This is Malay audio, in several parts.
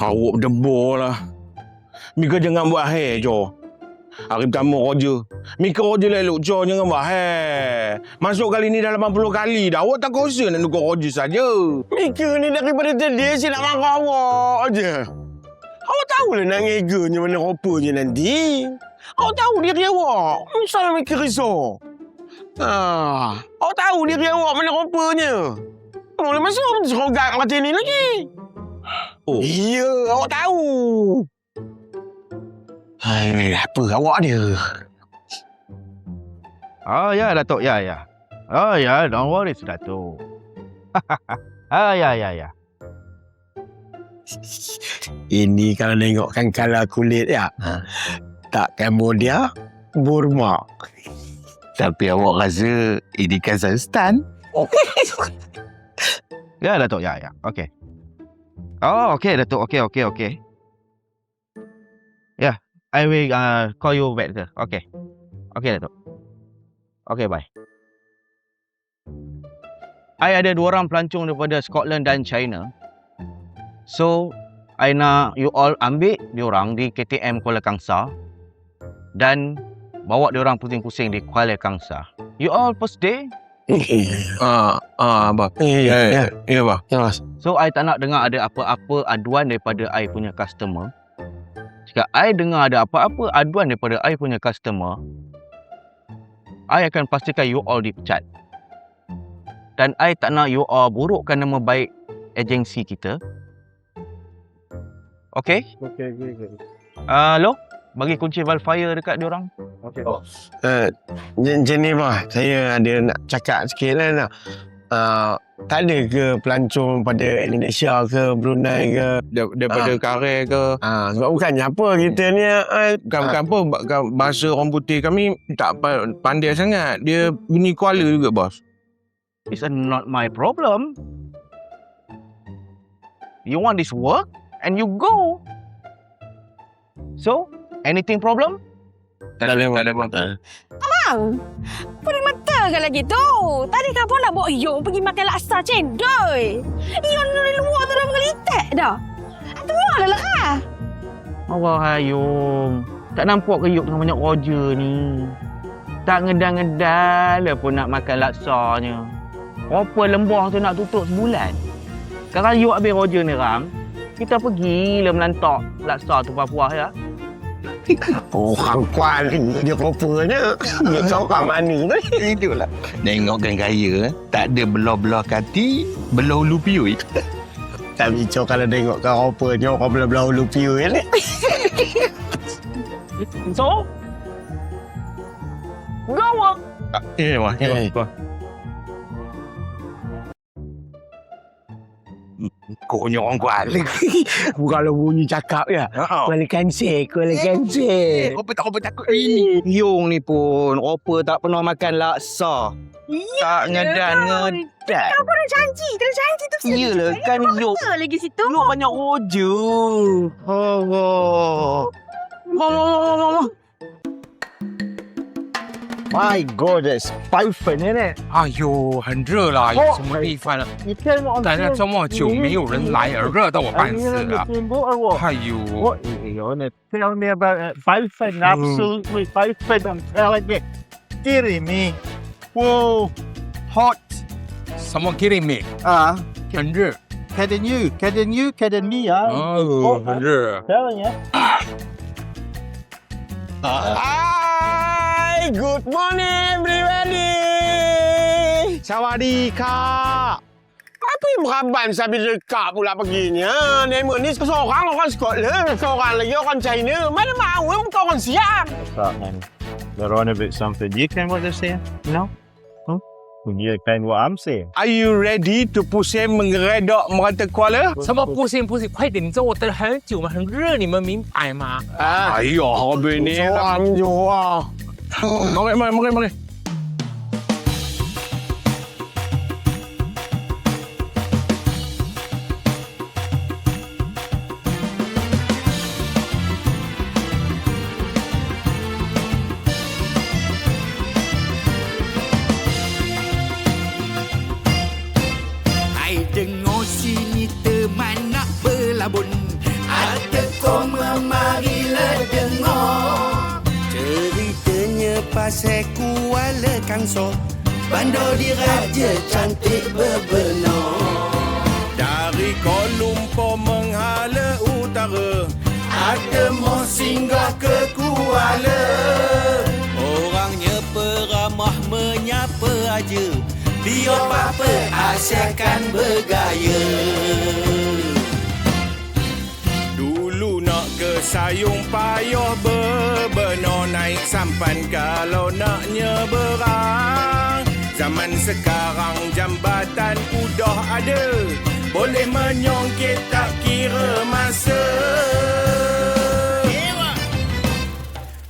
Awak berdebur lah. Mika jangan buat hair, Jo. Hari pertama kerja. Mika kerja lelok, Jo. Jangan buat hair. Masuk kali ni dah 80 kali dah. Awak tak kuasa nak nukar kerja saja. Mika ni daripada tadi saya nak marah awak je. Awak tahulah nak ngeganya mana rupanya nanti. Awak tahu diri awak. Misalnya Mika risau. Awak tahu diri awak mana rupanya. Boleh masuk serogat mati ni lagi. Oh. Iya, awak tahu. Hai, apa awak dia? Oh ya, Datuk. Ya. Oh ya, don't worry, Datuk. Ya. Ini kalau tengokkan kala kulit ya. Tak Cambodia, Burma. Tapi awak rasa ini Kazakhstan? Ya, Datuk. Ya. Okey. Oh, okey, Datuk. Okey. Ya, I will call you back, sir. Okey, Datuk. Okey, bye. I ada 2 orang pelancong daripada Scotland dan China. So, I nak you all ambil diorang di KTM Kuala Kangsar dan bawa diorang pusing-pusing di Kuala Kangsar. You all first day? Abah. Ya, Abah. Ya, Mas. So, I tak nak dengar ada apa-apa aduan daripada I punya customer. Jika I dengar ada apa-apa aduan daripada I punya customer, I akan pastikan you all dipecat. Dan I tak nak you all burukkan nama baik agensi kita. Okay? Okay. Lo, bagi kunci valve fire dekat diorang. Okay. Macam ni bah, saya ada nak cakap sikit lah. Tak ada ke pelancong pada Indonesia ke, Brunei ke? Daripada Karel ke. Sebab bukannya apa kita ni. Bukan apa. Bahasa orang putih kami tak pandai sangat. Dia bunyi Kuala juga, bos. It's not my problem. You want this work and you go. So, anything problem? Tak ada. Abang, peri mata ke lagi tu? Tadi kamu nak bawa Yong pergi makan laksa cendol. Yong dari luar tu dah menggelitek dah. Itu mana lah kah? Allah hayum. Tak nampak ke Yuk tengah banyak kerja ni? Tak ngedang-ngedang lah pun nak makan laksanya. Apa lembah tu nak tutup sebulan? Sekarang Yuk habis kerja ni, Ram. Kita pergilah melantak laksa tu puas-puas ya. Orang kuat dia rupanya. Dia tahu kat mana ni. Itulah. Tengokkan gaya, tak ada belah-belah kati, belah ulu piui. Tak bicara kalau tengokkan rupanya orang belah-belah ulu piu ni. So, go work. Wah. Koknya orang kuat. Kalau bunyi cakap ya. Kuala Kansir. Apa takut ini? Yong ni pun, apa tak pernah makan laksa. Tak ngedan. Kau pun dah janji. Kalau janji tu mesti Iyalah, kan Yuk. ada lagi situ. Yuk banyak kerja. My God, that's python, isn't it? 哎呦，很热了，有什么地方了？ You came on 等了这么久没有人来，热到我半死了。哎呦， What? You're gonna tell me about a python? Absolutely python, I'm telling you. Kidding me. Whoa, hot. Someone kidding me？ 很热。 Kidding me, 哦，很热。 telling you. Hi, good morning everybody. Sawadika. Apa yang meraban sambil dekat pula perginya? Nemo ni seorang orang Scotland, seorang lagi orang China. Mana mahu bukan orang siap. What's up, man? They're on about something. You can what they're saying? No? You can what I'm saying? Are you ready to pusing mengeredok merata Kuala? 什么不行，快点！你知道我等了很久吗？很热，你们明白吗？ 哎呦，好美你。 Seorang jua. Mari. Ai dengar sini teman nak berlabun. Kang So. Bandar diraja cantik berbenah. Dari Kuala Lumpur menghala utara, Ada moh singgah ke Kuala. Orangnya peramah menyapa aja. Dia apa asalkan bergaya. dulu nak ke sayung payah berbenar, naik sampan kalau nak nyeberang. Zaman sekarang jambatan udah ada, boleh menyongkit tak kira masa.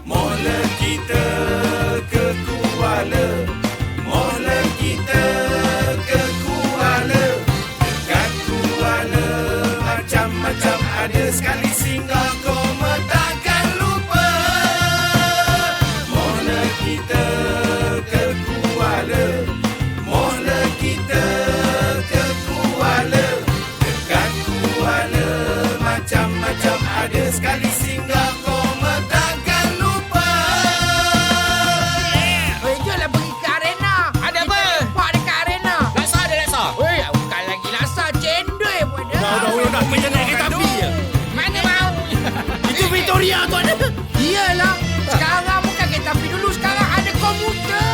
Mohlah kita ke Kuala, mohlah kita ke Kuala. Dekat Kuala macam-macam ada, sekali singgah kau takkan lupa. Mohlah kita ke Kuala, mohlah kita ke Kuala. Dekat Kuala macam-macam ada, sekali singgah kau takkan lupa. Weh, jomlah pergi ke arena. Ada apa? Pak dekat arena. Laksa ada laksa? Weh, bukan lagi laksa, cendol pun ada. Nak menjenak kereta api je. Mana mau? Itu Victoria tu ada. Iyalah. Sekarang bukan kereta api dulu, sekarang ada komuter.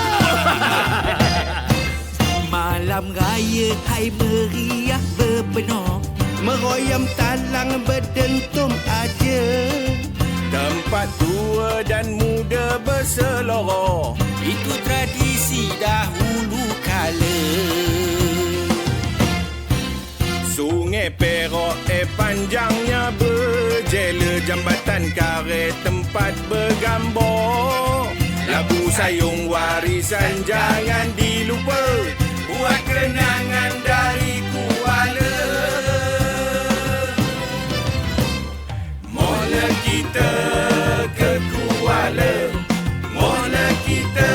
Malam raya hai meriah berpenuh, meroyam talang berdentum aja. Tempat tua dan muda berseloroh, Itu tradisi dahulu kala. Sungai Perak panjangnya berjela, jambatan karet tempat bergambar. Labu sayung warisan jangan dilupa, buat kenangan dari Kuala. Mohlah kita ke Kuala, mohlah kita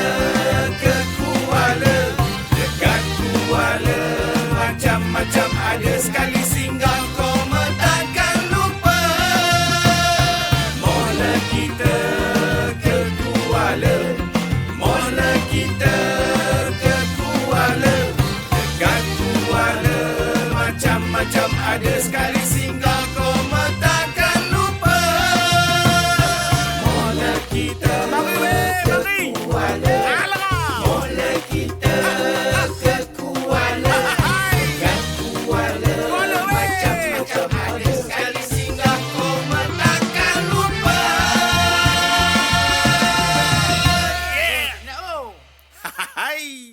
ke Kuala. Dekat Kuala macam-macam ada, sekali singgah kau takkan lupa. Mohlah kita ke Kuala, mohlah kita ke Kuala. Dekat Kuala macam-macam ada, sekali singgah kau takkan lupa. Mohlah kita ke Kuala, mohlah kita ke Kuala. Dekat Kuala macam-macam ada, sekali singgah kau takkan lupa. Hai.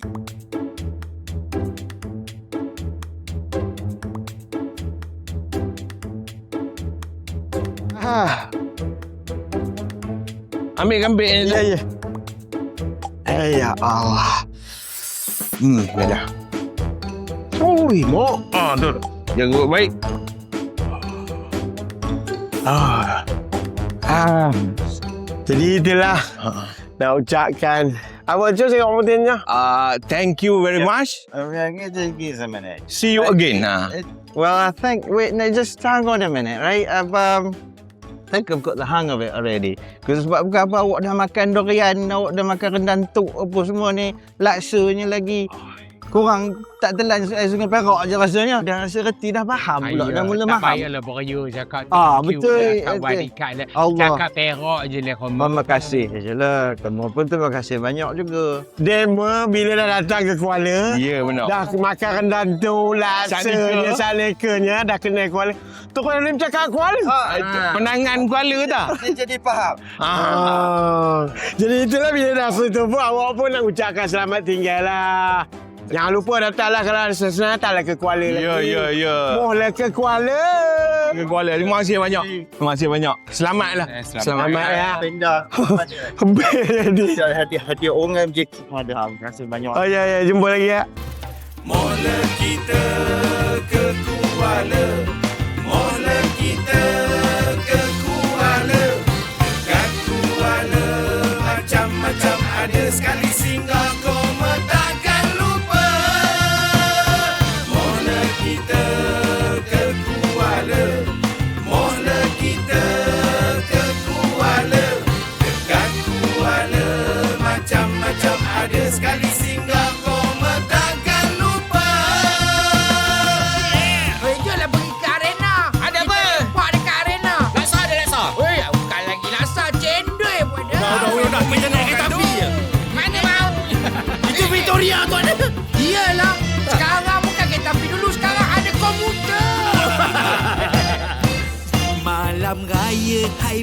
Ambil kambing ni. Ya, ya. Ya Allah. Dah. Ui, Mok. Tu. Jaga baik. Jadi itulah nak ucapkan. Apa tu saya ngomongnya? Thank you very much. Just give us a minute. See you again. Well, I think, wait, no, just hang on a minute, right? I think I've got the hang of it already. Because sebab apa awak dah makan durian, awak dah makan rendang tuk apa semua ni, laksanya lagi kurang tak telan Sungai Perak je rasanya. Dah rasa reti, dah faham pula, dah mula tak faham. payahlah beraya cakap betul. cakap Betul. barikat lah. Allah. Cakap Perak je lah kamu. Terima kasih je lah. Kamu pun terima kasih banyak juga. Dema bila dah datang ke Kuala, Ya, benar. dah makan rendang tu, laksanya, salekanya, dah kenal Kuala. Tu Kuala ni cakap Kuala. Penangan Kuala tak? Dia jadi faham. Jadi itulah bila dah setuju pun awak pun nak ucapkan selamat tinggal lah. Jangan lupa datanglah kalau ada sesuatu, datanglah ke Kuala lagi. Ya. Mohlah ke Kuala. Ke Kuala. Terima kasih banyak. Terima kasih banyak. Selamatlah. Selamat ya. Pindah. Habis jadi. Hati-hati orang je. Terima kasih banyak. Oh ya, jumpa lagi ya. Mohlah kita ke Kuala, mohlah kita ke Kuala. Dekat Kuala macam-macam ada, sekali singgah kau takkan lupa. Mohlah kita ke Kuala, mohlah kita ke Kuala. Dekat Kuala macam-macam ada, sekali tuan. Iyalah. Sekarang bukan kereta api dulu. Sekarang ada komuter. Malam raya hai